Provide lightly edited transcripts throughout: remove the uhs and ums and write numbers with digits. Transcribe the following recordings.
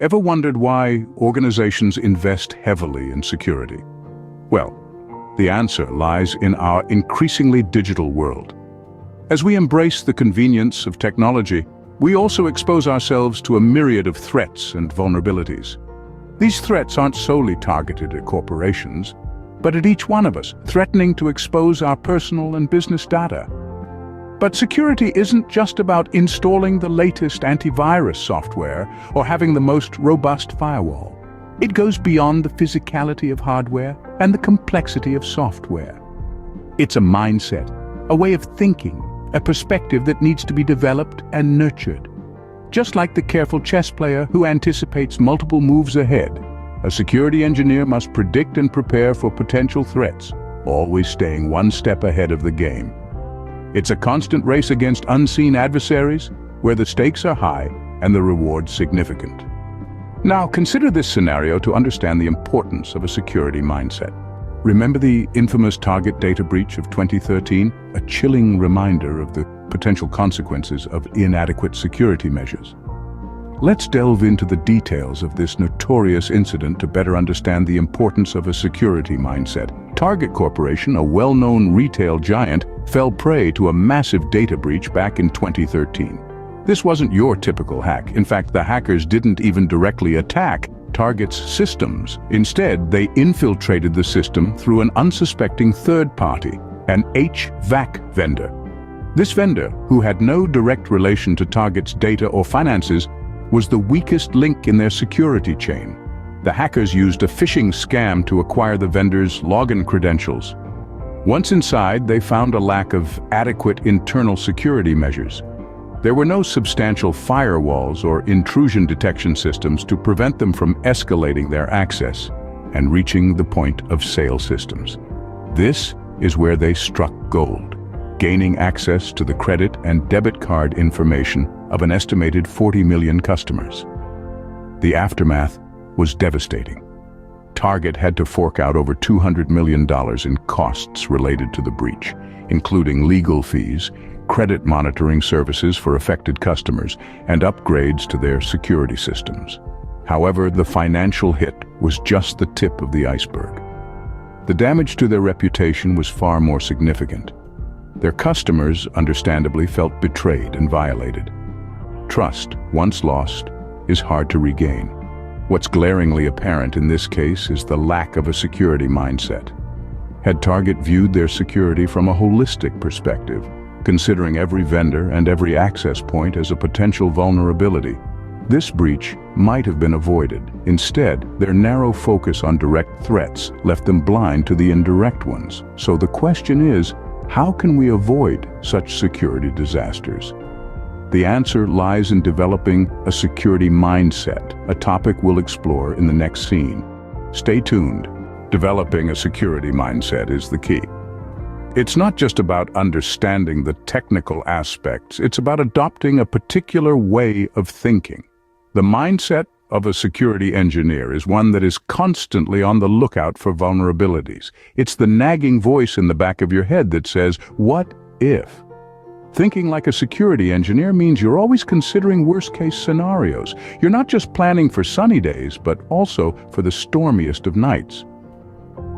Ever wondered why organizations invest heavily in security? Well, the answer lies in our increasingly digital world. As we embrace the convenience of technology, we also expose ourselves to a myriad of threats and vulnerabilities. These threats aren't solely targeted at corporations, but at each one of us, threatening to expose our personal and business data. But security isn't just about installing the latest antivirus software or having the most robust firewall. It goes beyond the physicality of hardware and the complexity of software. It's a mindset, a way of thinking, a perspective that needs to be developed and nurtured. Just like the careful chess player who anticipates multiple moves ahead, a security engineer must predict and prepare for potential threats, always staying one step ahead of the game. It's a constant race against unseen adversaries, where the stakes are high and the reward significant. Now, consider this scenario to understand the importance of a security mindset. Remember the infamous Target data breach of 2013? A chilling reminder of the potential consequences of inadequate security measures. Let's delve into the details of this notorious incident to better understand the importance of a security mindset. Target Corporation, a well-known retail giant, fell prey to a massive data breach back in 2013. This wasn't your typical hack. In fact, the hackers didn't even directly attack Target's systems. Instead, they infiltrated the system through an unsuspecting third party, an HVAC vendor. This vendor, who had no direct relation to Target's data or finances, was the weakest link in their security chain. The hackers used a phishing scam to acquire the vendor's login credentials. Once inside, they found a lack of adequate internal security measures. There were no substantial firewalls or intrusion detection systems to prevent them from escalating their access and reaching the point of sale systems. This is where they struck gold, gaining access to the credit and debit card information of an estimated 40 million customers. The aftermath was devastating. Target had to fork out over $200 million in costs related to the breach, including legal fees, credit monitoring services for affected customers, and upgrades to their security systems. However, the financial hit was just the tip of the iceberg. The damage to their reputation was far more significant. Their customers, understandably, felt betrayed and violated. Trust, once lost, is hard to regain. What's glaringly apparent in this case is the lack of a security mindset. Had Target viewed their security from a holistic perspective, considering every vendor and every access point as a potential vulnerability, this breach might have been avoided. Instead, their narrow focus on direct threats left them blind to the indirect ones. So the question is, how can we avoid such security disasters? The answer lies in developing a security mindset, a topic we'll explore in the next scene. Stay tuned. Developing a security mindset is the key. It's not just about understanding the technical aspects, it's about adopting a particular way of thinking. The mindset of a security engineer is one that is constantly on the lookout for vulnerabilities. It's the nagging voice in the back of your head that says, "What if?" Thinking like a security engineer means you're always considering worst-case scenarios. You're not just planning for sunny days, but also for the stormiest of nights.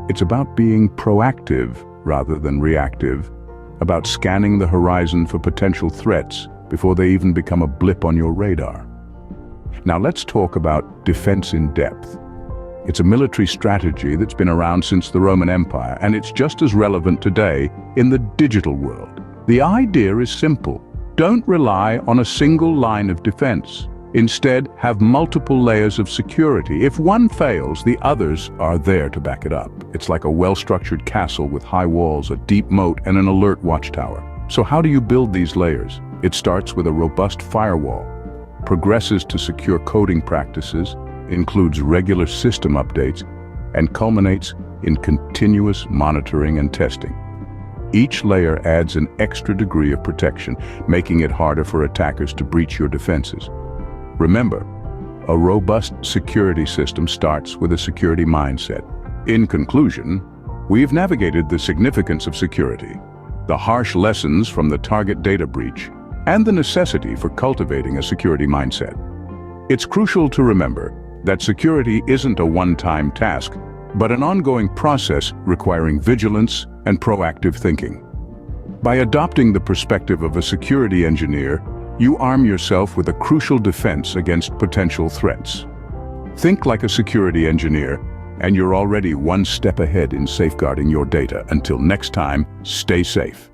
It's about being proactive rather than reactive, about scanning the horizon for potential threats before they even become a blip on your radar. Now let's talk about defense in depth. It's a military strategy that's been around since the Roman Empire, and it's just as relevant today in the digital world. The idea is simple. Don't rely on a single line of defense. Instead, have multiple layers of security. If one fails, the others are there to back it up. It's like a well-structured castle with high walls, a deep moat, and an alert watchtower. So how do you build these layers? It starts with a robust firewall, progresses to secure coding practices, includes regular system updates, and culminates in continuous monitoring and testing. Each layer adds an extra degree of protection, making it harder for attackers to breach your defenses. Remember, a robust security system starts with a security mindset. In conclusion, we've navigated the significance of security, the harsh lessons from the Target data breach, and the necessity for cultivating a security mindset. It's crucial to remember that security isn't a one-time task, but an ongoing process requiring vigilance and proactive thinking. By adopting the perspective of a security engineer, you arm yourself with a crucial defense against potential threats. Think like a security engineer, and you're already one step ahead in safeguarding your data. Until next time, stay safe.